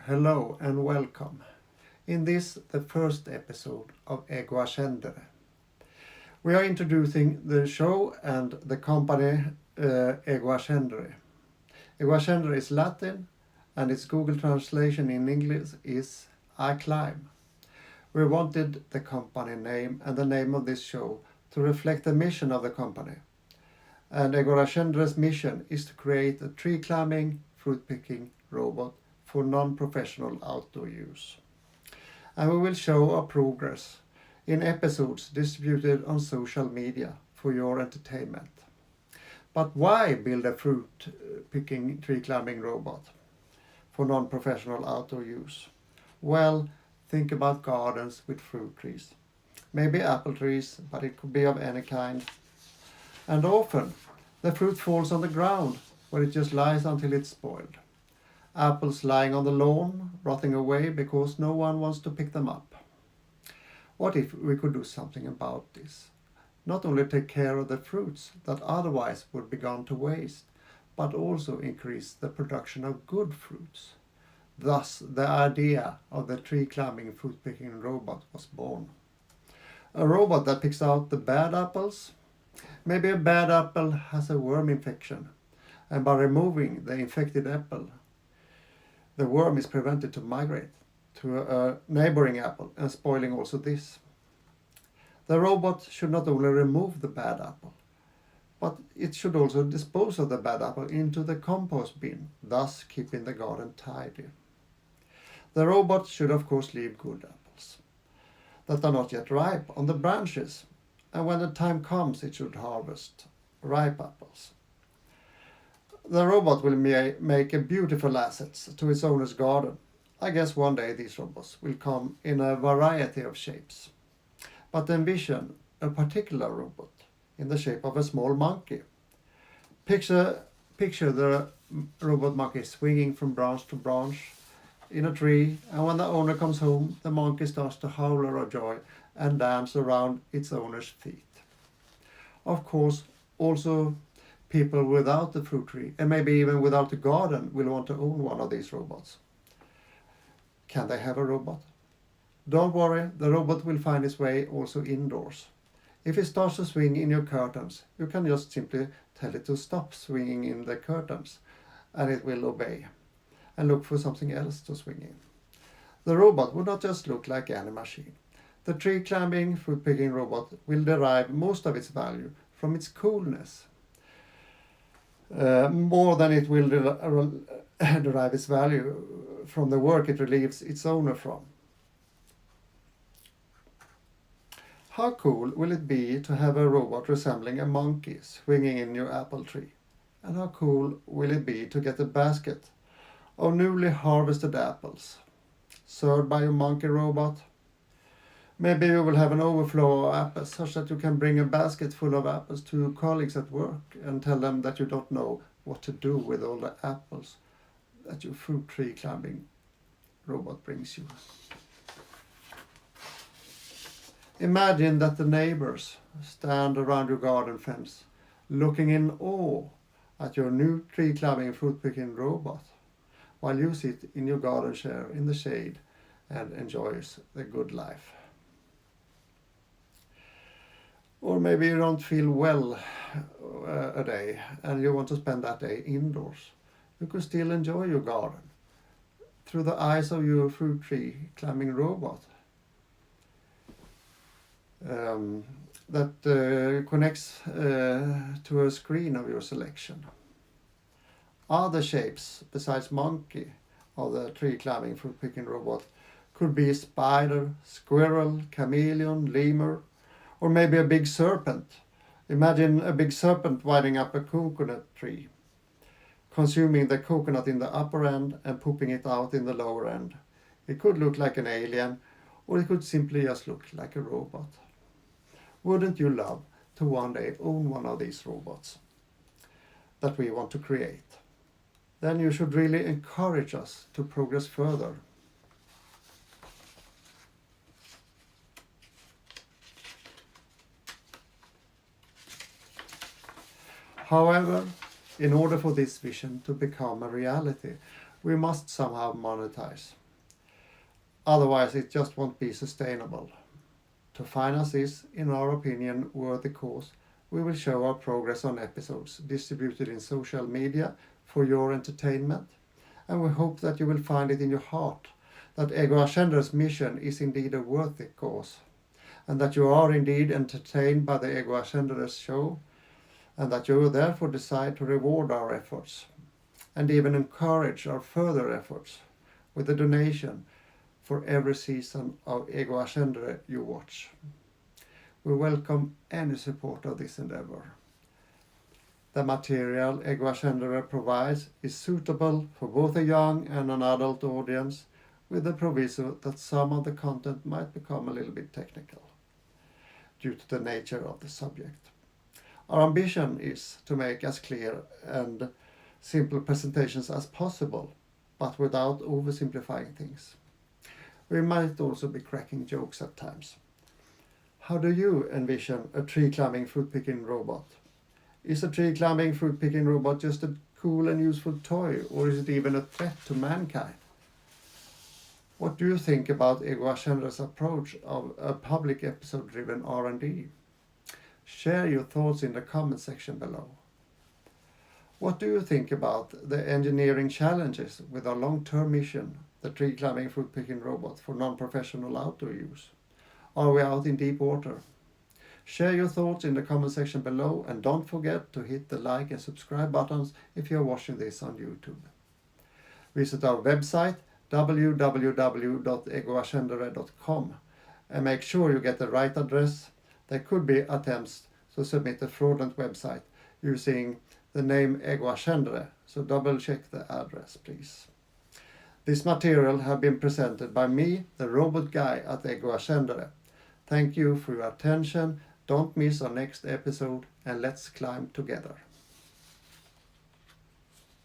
Hello and welcome. In this, the first episode of Ego Ascendere. We are introducing the show and the company Ego Ascendere. Ego Ascendere is Latin and its Google translation in English is I Climb. We wanted the company name and the name of this show to reflect the mission of the company. And Ego Ascendere's mission is to create a tree climbing, fruit picking robot for non-professional outdoor use. And we will show our progress in episodes distributed on social media for your entertainment. But why build a fruit picking tree climbing robot for non-professional outdoor use? Well, think about gardens with fruit trees. Maybe apple trees, but it could be of any kind. And often the fruit falls on the ground where it just lies until it's spoiled. Apples lying on the lawn, rotting away because no one wants to pick them up. What if we could do something about this? Not only take care of the fruits that otherwise would be gone to waste, but also increase the production of good fruits. Thus, the idea of the tree climbing fruit picking robot was born. A robot that picks out the bad apples. Maybe a bad apple has a worm infection, and by removing the infected apple, the worm is prevented to migrate to a neighboring apple and spoiling also this. The robot should not only remove the bad apple, but it should also dispose of the bad apple into the compost bin, thus keeping the garden tidy. The robot should of course leave good apples that are not yet ripe on the branches, and when the time comes it should harvest ripe apples. The robot will make a beautiful asset to its owner's garden. I guess one day these robots will come in a variety of shapes. But envision a particular robot in the shape of a small monkey. Picture the robot monkey swinging from branch to branch in a tree, and when the owner comes home, the monkey starts to howl of joy and dance around its owner's feet. Of course, also people without the fruit tree, and maybe even without a garden, will want to own one of these robots. Can they have a robot? Don't worry, the robot will find its way also indoors. If it starts to swing in your curtains, you can just simply tell it to stop swinging in the curtains, and it will obey and look for something else to swing in. The robot would not just look like any machine. The tree climbing, fruit picking robot will derive most of its value from its coolness. More than it will derive its value from the work it relieves its owner from. How cool will it be to have a robot resembling a monkey swinging in your apple tree? And how cool will it be to get a basket of newly harvested apples served by a monkey robot? Maybe you will have an overflow of apples such that you can bring a basket full of apples to colleagues at work and tell them that you don't know what to do with all the apples that your fruit tree climbing robot brings you. Imagine that the neighbors stand around your garden fence looking in awe at your new tree climbing fruit picking robot while you sit in your garden chair in the shade and enjoys the good life. Or maybe you don't feel well a day and you want to spend that day indoors. You can still enjoy your garden through the eyes of your fruit tree climbing robot that connects to a screen of your selection. Other shapes besides monkey of the tree climbing fruit picking robot could be spider, squirrel, chameleon, lemur, or maybe a big serpent. Imagine a big serpent winding up a coconut tree, consuming the coconut in the upper end and pooping it out in the lower end. It could look like an alien, or it could simply just look like a robot. Wouldn't you love to one day own one of these robots that we want to create? Then you should really encourage us to progress further. However, in order for this vision to become a reality, We must somehow monetize. Otherwise it just won't be sustainable. To finance this, in our opinion, worthy cause, we will show our progress on episodes distributed in social media for your entertainment, and we hope that you will find it in your heart that Ego Ascendere's mission is indeed a worthy cause, and that you are indeed entertained by the Ego Ascendere's show, and that you will therefore decide to reward our efforts, and even encourage our further efforts with a donation for every season of Ego Ascendere you watch. We welcome any support of this endeavor. The material Ego Ascendere provides is suitable for both a young and an adult audience, with the proviso that some of the content might become a little bit technical due to the nature of the subject. Our ambition is to make as clear and simple presentations as possible, but without oversimplifying things. We might also be cracking jokes at times. How do you envision a tree-climbing fruit-picking robot? Is a tree-climbing fruit-picking robot just a cool and useful toy, or is it even a threat to mankind? What do you think about Ego Ascendere's approach of a public episode-driven R&D? Share your thoughts in the comment section below. What do you think about the engineering challenges with our long-term mission, the tree-climbing fruit-picking robot for non-professional outdoor use? Are we out in deep water? Share your thoughts in the comment section below, and don't forget to hit the like and subscribe buttons if you are watching this on YouTube. Visit our website www.egoascendere.com and make sure you get the right address. There could be attempts to submit a fraudulent website using the name Ego Ascendere, so double check the address please. This material has been presented by me, the robot guy at Ego Ascendere. Thank you for your attention. Don't miss our next episode, and let's climb together.